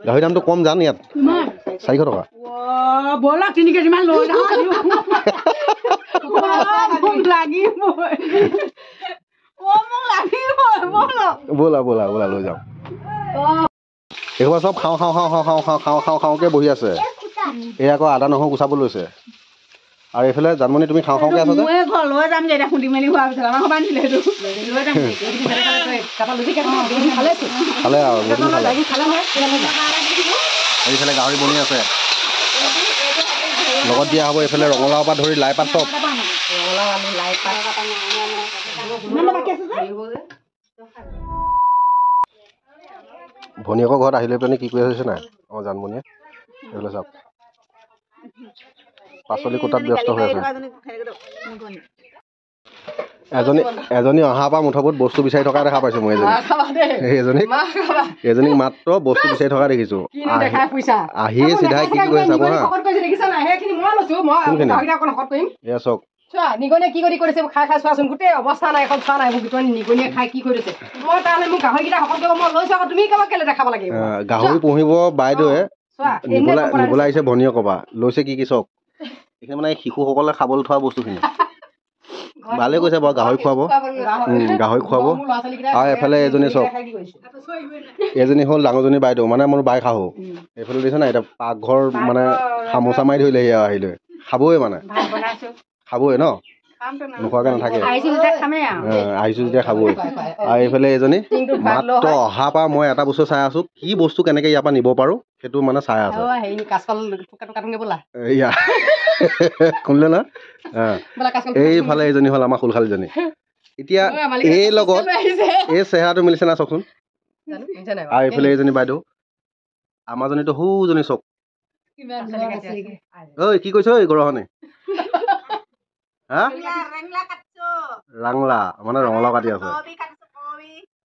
গাহৰি দামটো কম জান ইয়াত 400 টকা ব'লা 3 কেজি মান লৈ যাওঁ ব'লা ব'লা ব'লা লৈ যাওঁ এইবাৰ চব খাওঁ খাওঁ খাওঁ খাওঁ খাওঁ খাওঁ খাওঁ খাওঁ খাওঁকৈ বহি আছে এই আকৌ আদা নহৰু গুচাব লৈছে আৰু এইফালে জানমণি তুমি খাওঁ খাওঁকৈ আছা যে লৈ যাম যে এতিয়া খুন্দি মেলি হোৱাৰ পিছত আমাৰ সমান দিলে সেইটো লৈ যাম খালে আৰু এইফালে গাহৰি বনি আছে লগত দিয়া হ'ব এইফালে ৰঙালাওৰ পৰা ধৰি লাই পাত চব ভনীয়েকৰ ঘৰত আহিলে পেলাই কি কৰি আছে নাই আমাৰ জানমণিয়ে এইফালে চাওক পাচলি কোটাত ব্যস্ত হৈ আছে এজনী অহাৰ পৰা মুঠত বস্তু বিচাৰি থকা দেখা পাইছো মই এজনীক মাত্ৰ বস্তু বিচাৰি থকা দেখিছো আহিয়ে চিধাই কি কৰি চাব হা এয়া চাওক নিগনিয়ে কি কৰি কৰিছে খাই খাই চোৱাচোন গোটেই অৱস্থা নাই এখন চোৱা নাই মোক নিগনিয়ে খাই কি কৰিছে মই তাহলে মোক গাহৰিকেইটা শকত কৰিব মই লৈছো আকৌ তুমি কাবাক কেলে দেখাব লাগে গাহৰি পুহিব বাইদেৱে নিবলৈ আহিছে ভনীয়ে কবা লৈছে কি কি চাওক এইখিনি মানে শিশুসকলে খাবলৈ থোৱা বস্তুখিনি ভালে কৈছে বাৰু গাহৰি খুৱাব আৰু এফালে এজনী চাওক এজনী হ'ল ডাঙৰজনী বাইদেউ মানে মোৰ বাই শাহু এইফালে দিছে না এতিয়া পাকঘৰ মানে সামোচা মাৰি ধৰিলে সেয়া আহিলে খাবই মানে খাবই ন নোখোৱাকে নাথাকে আহিছো যেতিয়া খাবই আৰু এইফালে এজনী মাত্ৰ অহাৰ পৰা মই এটা বস্তু চাই আছো কি বস্তু কেনেকে ইয়াৰ পৰা নিব পাৰো সেইটো মানে চাই আছো শুনিলে না এইফালে এইজনী হ'ল আমাৰ খুলখালীজনী এতিয়া এই লগত এই চেহেৰাটো মিলিছে না চাওকচোন আৰু এইফালে এইজনী বাইদেউ আমাৰজনীতো সৌজনী চাওক ঐ কি কৈছ ঐ গৰহনে হা ৰাংলা মানে ৰঙালাও কাটি আছে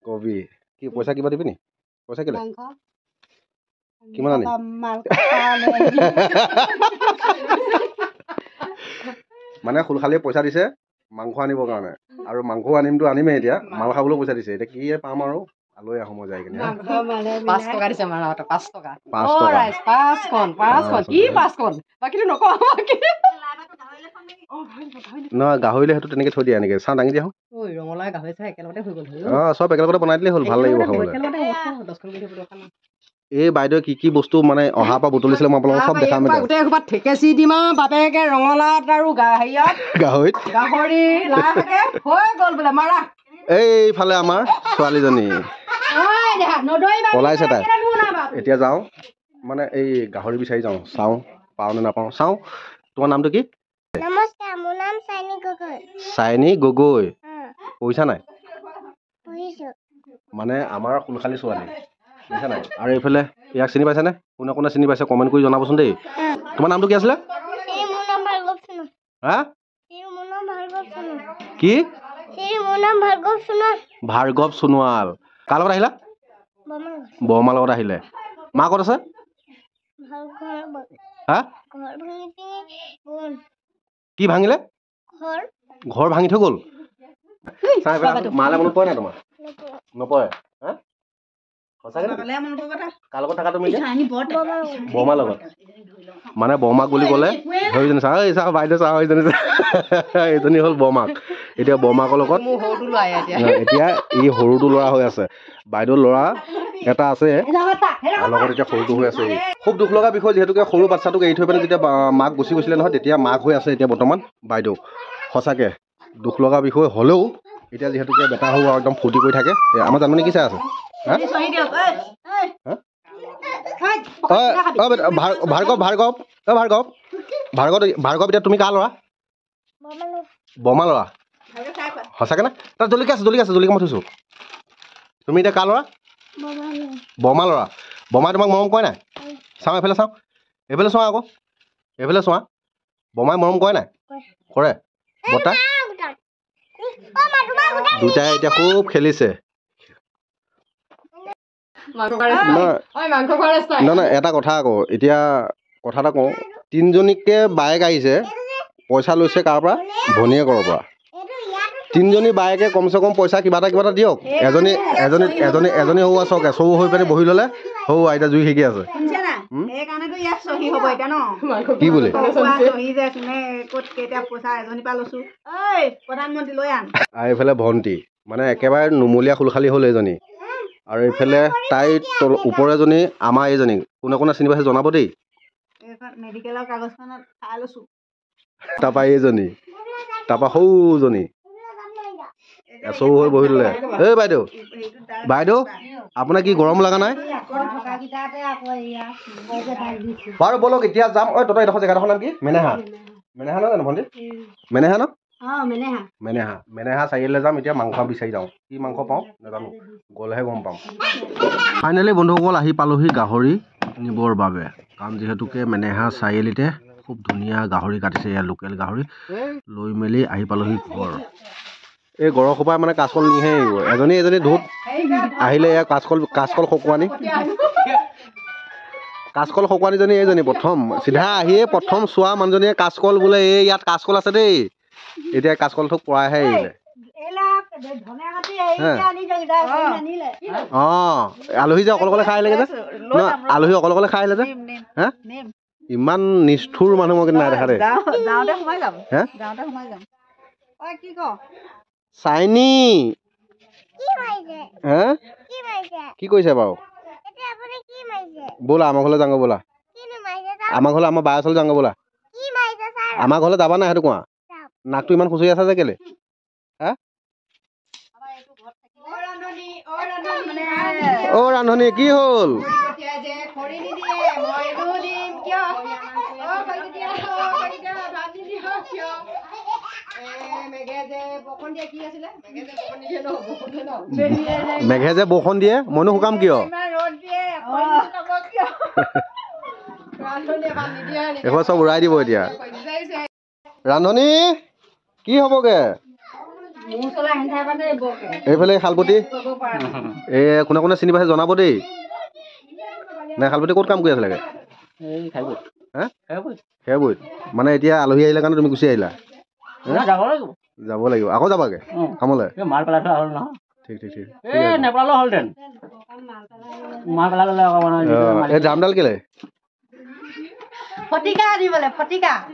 কবি কি পইচা কিবা দিবি নি পইচা কেলে কিমান আনি মানে খুলখালীয়ে পইচা দিছে মাংস আনিবৰ কাৰণে আৰু মাংস আনিমেই এতিয়া মাল খাবলৈও পইচা দিছে এতিয়া কি পাম আৰু আলহী আহোঁ মই যাই কিনে 5 টকা দিছে আমাৰ 5 টকা 5 কি 5 কণ বাকীটো নকওঁ নহয় গাহৰিলে সেইটো তেনেকে থৈ দিয়া এনেকে চাওঁ দাঙি দিয়া ৰঙালাও গাহৰি চাই একেলগতে হৈ গ'ল চব একেলগতে বনাই দিলে হ'ল ভাল লাগিব খাবলৈ এই বাইদেৱে কি কি বস্তু মানে অহাৰ পৰা বুটলিছিলে মই আপোনালোকক চব দেখাম গোটেই সোপা ঠেকেচি দিম আৰু বাপেকে ৰঙালাওত আৰু গাহৰিত গাহৰি হৈ গ'ল বোলে মাৰা এইফালে আমাৰ ছোৱালীজনী পলাইছে তাই এতিয়া যাওঁ মানে এই গাহৰি বিচাৰি যাওঁ চাওঁ পাওঁ নে নাপাওঁ চাওঁ তোমাৰ নামটো কি নমস্কাৰ মোৰ নাম চাইনি গগৈ চাইনি গগৈ পইচা নাই পঢ়িছো মানে আমাৰ খুলখালী ছোৱালী বুজিছা নাই আৰু এইফালে ইয়াক চিনি পাইছেনে কোনে কোনে চিনি পাইছে কমেণ্ট কৰি জনাবচোন দেই তোমাৰ নামটো কি আছিলে হা কি ভাৰ্গৱ সোণোৱাল কাৰ লগত আহিলা বৰমাৰ লগত আহিলে মা ক'ত আছে হা কি ভাঙিলে ঘৰ ভাঙি থৈ গ'ল মালে মনত পৰে নাই তোমাৰ নপৰে হা সঁচাকে কাৰ লগত থাকা তুমি বৰমাৰ লগত মানে বৰমাক বুলি ক'লে সেইজনী চা এই চা বাইদেউ চা এইজনী হ'ল বৰমাক এতিয়া বৰমাকৰ লগত এতিয়া ই সৰুটো ল'ৰা হৈ আছে বাইদেউ ল'ৰা এটা আছে লগত এতিয়া সৰুটো হৈ আছে খুব দুখ লগা বিষয় যিহেতুকে সৰু বাচ্ছাটোক এৰি থৈ পেলাই যেতিয়া মাক গুচি গৈছিলে নহয় তেতিয়া মাক হৈ আছে এতিয়া বৰ্তমান বাইদেউ সঁচাকে দুখ লগা বিষয় হ'লেও এতিয়া যিহেতুকে বেটা সৰু একদম ফূৰ্তি কৰি থাকে আমাৰ জানমণি কি চাই আছে ভাৰ্গৱ এতিয়া তুমি কাৰ ল'ৰা বৰমা ল'ৰা সঁচাকে নে তাত জলকীয়া আছে জলকীয়া মই থৈছোঁ তুমি এতিয়া কাৰ ল'ৰা বৰমা ল'ৰা বৰমাই তোমাক মৰম কৰে নাই চাওঁ এইফালে চোৱা আকৌ এইফালে চোৱা বৰমাই মৰম কৰে নাই কৰে বৰ্তা দুটাই এতিয়া খুব খেলিছে নহয় এটা কথা আকৌ এতিয়া কথা এটা কওঁ 3জনীকে বাইক আহিছে পইচা লৈছে কাৰ পৰা ভনীয়েকৰ পৰা তিনিজনী বায়েকে কমচে কম পইচা কিবা এটা দিয়ক এজনী সৌ চাওক চৌ হৈ পিনে বহি ল'লে সৌ আইতা জুই শিকি আছে কি বোলে এইফালে ভণ্টি মানে একেবাৰে নুমলীয়া খুলখালী হ'ল এইজনী আৰু এইফালে তাই ওপৰ এজনী আমাৰ এইজনী কোনে কোনে চিনি পাইছে জনাব দেই মেডিকেলৰ কাগজখনত চাই লৈছো তাৰপৰা এইজনী তাৰপৰা সৌজনী চৌ হৈ বহি ল'লে এই বাইদেউ আপোনাৰ কি গৰম লগা নাই বাৰু ব'লক এতিয়া যাম ঐ তহঁতৰ এইডোখৰ জেগাডোখৰ নাম কি মেনেহা নহয় জানো ভণ্টি মেনেহা ন মেনেহা চাৰিআলিলৈ যাম এতিয়া মাংস বিচাৰি যাওঁ কি মাংস পাওঁ নাজানো গ'লেহে গম পাম ফাইনেলি বন্ধুসকল আহি পালোহি গাহৰি নিবৰ বাবে কাৰণ যিহেতুকে মেনেহা চাৰিআলিতে খুব ধুনীয়া গাহৰি কাটিছে ইয়াৰ লোকেল গাহৰি লৈ মেলি আহি পালোহি ঘৰ এই গড়ৰ সোপাই মানে কাচকল নিহে এজনী ধূত আহিলে এয়া কাচকল সকুৱানীজনী এইজনী প্ৰথম চিধা আহিয়ে প্ৰথম চোৱা মানুহজনীয়ে কাচকল বোলে এই ইয়াত কাচকল আছে দেই এতিয়া কাচকল থোক পৰাইহে এৰিলে অঁ আলহী যে অকলে খাই আহিলেগে যে আলহী অকলে খাই আহিলে যে হা ইমান নিষ্ঠুৰ মানুহ মই কিন্তু নাই দেখা দেই চাইনি হা কি কৰিছে বাৰু ব'লা আমাৰ ঘৰলৈ যাওঁ ব'লা আমাৰ ঘৰলৈ আমাৰ বাৰ ওচৰলৈ যাওঁ ব'লা আমাৰ ঘৰলৈ যাবা নাই সেইটো কোৱা নাকটো ইমান খুচৰি আছে যে কেলে হা অ ৰান্ধনী কি হ'ল মেঘে যে বৰষুণ দিয়ে মইনো শুকাম কিয় এইবোৰ চব উৰাই দিব এতিয়া ৰান্ধনী কি হ'বগে এইফালে শালপতি এই কোনে কোনে চিনি পাইছে জনাব দেই নাই শালপতি ক'ত কাম কৰি আছে লাগে খেৰবৈত মানে এতিয়া আলহী আহিলে কাৰণে তুমি গুচি আহিলা যাব লাগিব আকৌ যাবাগে কামলৈ ঠিক এই জামডাল কেলে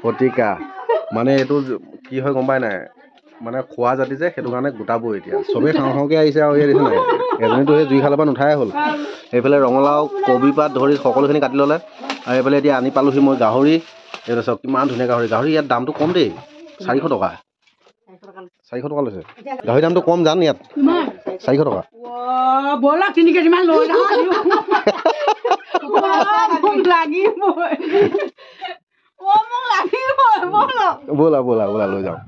ফটিকা মানে এইটো কি হয় গম পাই নাই মানে খোৱা জাতি যে সেইটো কাৰণে গোটাবই এতিয়া চবেই খাওঁকে আহিছে আৰু এই দেখিছে নাই এজনীতো সেই জুই খালৰ পৰা নুঠাই হ'ল এইফালে ৰঙালাও কবি পাত ধৰি সকলোখিনি কাটি ল'লে আৰু এইফালে এতিয়া আনি পালোহি মই গাহৰি এইটো চাওক কিমান ধুনীয়া গাহৰি ইয়াত দামটো কম দেই 400 টকা লৈছে গাহৰি দামটো কম জান ইয়াত 400 টকা ব'লা লৈ যাওঁ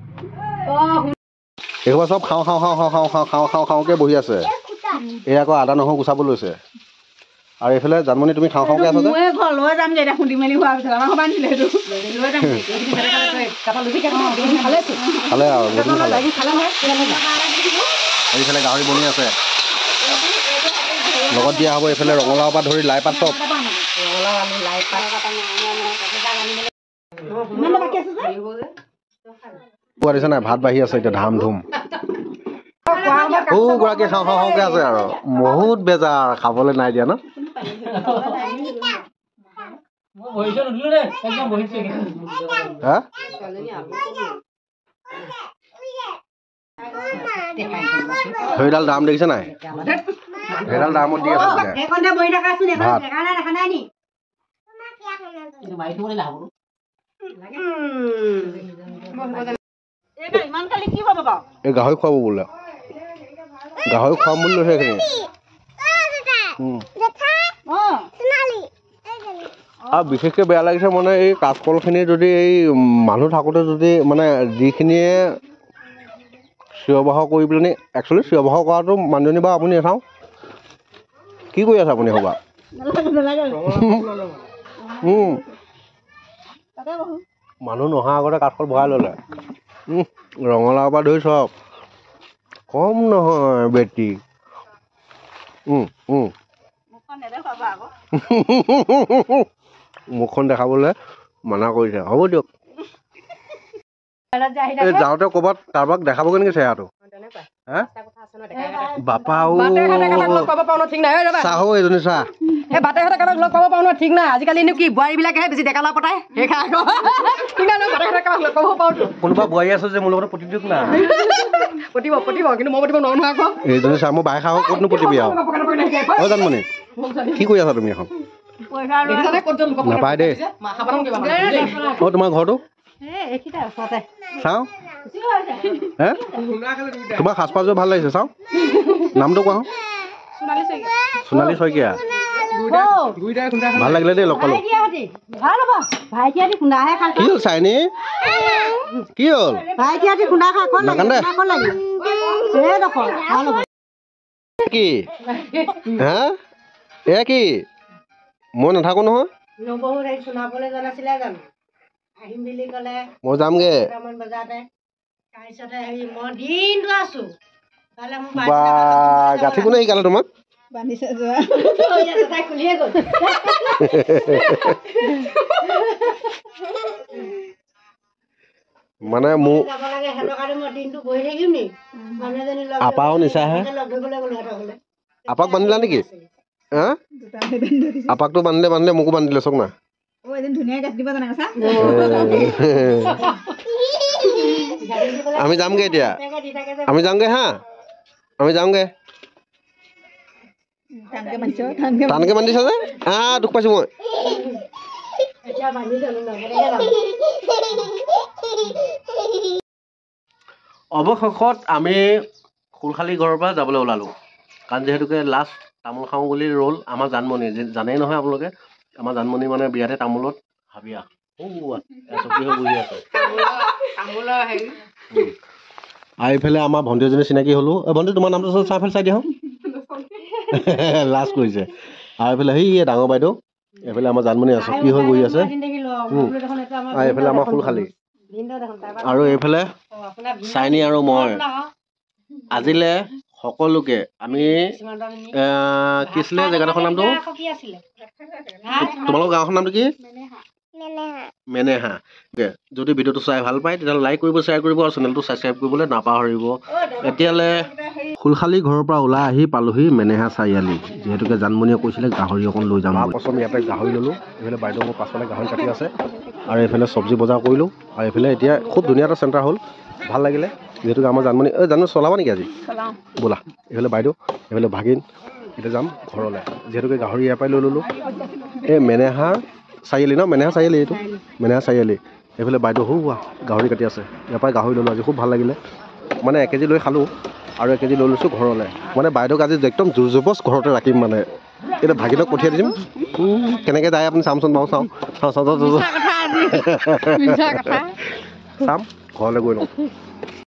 এইসোপা চব খাওঁকে বহি আছে এই আকৌ আদা নহৰু গুচাব লৈছে আৰু এইফালে জানমণি তুমি খাওঁকে আছা যে খালে আৰু এইফালে গাহৰি বনি আছে লগত দিয়া হ'ব এইফালে ৰঙালাও পৰা ধৰি লাই পাত চব পোৱা দিছে নাই ভাত বাঢ়ি আছে এতিয়া ধাম ধুম গৰাকী খাওঁকে আছে আৰু বহুত বেজাৰ খাবলৈ নাই দিয়া ন সেইডাল দাম দেখিছে নাই সেইডাল দামত দি আছে এই গাহৰি খুৱাব বোলে গাহৰি খুৱাম বুলি লৈছে সেইখিনি আৰু বিশেষকৈ বেয়া লাগিছে মানে এই কাচকলখিনি যদি এই মানুহ থাকোঁতে যদি মানে যিখিনিয়ে চিঞৰ বাখৰ কৰি পেলাই একচুৱেলি চিঞৰ বাখৰ কৰাটো মানুহজনী বাৰু আপুনি চাওঁ কি কৰি আছে আপুনি হ'বা মানুহ নহা আগতে কাঠকল ভৰাই ল'লে ৰঙালাওৰ পৰা ধৰি চব কম নহয় বেটি মুখখন দেখাবলৈ মানা কৰিছে হ'ব দিয়ক এই যাওঁতে ক'ৰবাত কাৰোবাক দেখাবগৈ নেকি চেহেৰাটো হা বাপাও চাহ এইজনী চাহ এই বাটে ঘাটে কাৰোবাক লগ পাব পাৰো ন ঠিক নাই আজিকালি কি বোৱাৰীবিলাকেহে বেছি ডেকালা পতাই সেইকাৰণে ঠিক নাই বাটে ঘাটে কাৰোবাক লগ পাব পাৰো কোনোবা বোৱাৰী আছে যে মোৰ লগত প্ৰতিযোগ নাই পতিব কিন্তু মই পতিব নোৱাৰো নহয় আকৌ এইজনী চাহ মই বাই খাওঁ ক'তনো প্ৰতিবি আৰু অ' জানমণি কি কৰি আছা তুমি এখন নাপায় দেই অ' তোমাৰ ঘৰটো চাওঁ হে তোমাৰ সাজপাৰযোৰ ভাল লাগিছে চাওঁ নামটো কোৱা সোণালী শইকীয়া ভাল লাগিলে দেই লগ পালোঁ কি হ'ল চাইনি কি হ'ল নাকান্দে কি হা এয়া কি মই নাথাকো নহয় মই যামগে বা গাঁঠি কোনে শিকালে তোমাক মানে মোৰ আপাও নিচাহে আপাক বান্ধিলা নেকি হা আপাকটো বান্ধিলে মোকো বান্ধিলে চক না আমি যামগে এতিয়া আমি যামগে হা আমি যামগে টানকে বান্ধিছা যে দুখ পাইছো মই অৱশেষত আমি খুলখালী ঘৰৰ পৰা যাবলৈ ওলালোঁ কাৰণ যিহেতুকে লাষ্ট তামোল খাওঁ বুলি ৰ'ল আমাৰ জানমণি জানেই নহয় আপোনালোকে আমাৰ জানমণি মানে বিয়াতে তামোলত হাবিয়া চকী হৈ বহি আছে আৰু এইফালে আমাৰ ভণ্টি এজনী চিনাকি হ'লো ভণ্টি তোমাৰ নামটো চাইফালে চাই দিয়া লাজ কৰিছে আৰু এইফালে সেই ডাঙৰ বাইদেউ এইফালে আমাৰ জানমণি আছে চকী হৈ বহি আছে আৰু এইফালে আমাৰ খুলখালী আৰু এইফালে চাইনি আৰু মই আজিলে সকলোকে আমি কি আছিলে জেগাডোখৰ নামটো তোমালোকৰ গাঁওখনৰ নামটো কি মেনেহা যদি ভিডিঅ'টো চাই ভাল পায় তেতিয়াহ'লে লাইক কৰিব শ্বেয়াৰ কৰিব আৰু চেনেলটো ছাবস্ক্ৰাইব কৰিবলৈ নাপাহৰিব এতিয়ালৈ খুলখালী ঘৰৰ পৰা ওলাই আহি পালোহি মেনেহা চাৰিআলি যিহেতুকে জানমণিয়ে কৈছিলে গাহৰি অকণ লৈ যাম পচন্দ ইয়াতে গাহৰি ল'লোঁ এইফালে বাইদেউ মোৰ পাছফালে গাহৰি কাটি আছে আৰু এইফালে চব্জি বজাৰ কৰিলোঁ আৰু এইফালে এতিয়া খুব ধুনীয়া এটা চেণ্টাৰ হ'ল ভাল লাগিলে যিহেতুকে আমাৰ জানমণি জানমণি চলাবা নেকি আজি ব'লা এইফালে বাইদেউ এইফালে ভাগিন এতিয়া যাম ঘৰলৈ যিহেতুকে গাহৰি ইয়াৰ পৰাই লৈ ল'লোঁ এই মেনেহাৰ চাৰিআলি ন মেনেহা চাৰিআলি এইটো মেনেহা চাৰিআলি এইফালে বাইদেউ গাহৰি কাটি আছে ইয়াৰ পৰাই গাহৰি ল'লোঁ আজি খুব ভাল লাগিলে মানে 1 কেজি লৈ খালোঁ আৰু 1 কেজি লৈ লৈছোঁ ঘৰলৈ মানে বাইদেউক আজি একদম জোৰ জবজ ঘৰতে ৰাখিম মানে এতিয়া ভাগিনক পঠিয়াই দিম কেনেকৈ যায় আপুনি চামচোন বাৰু চাওঁ চাম ঘৰলৈ গৈ লওঁ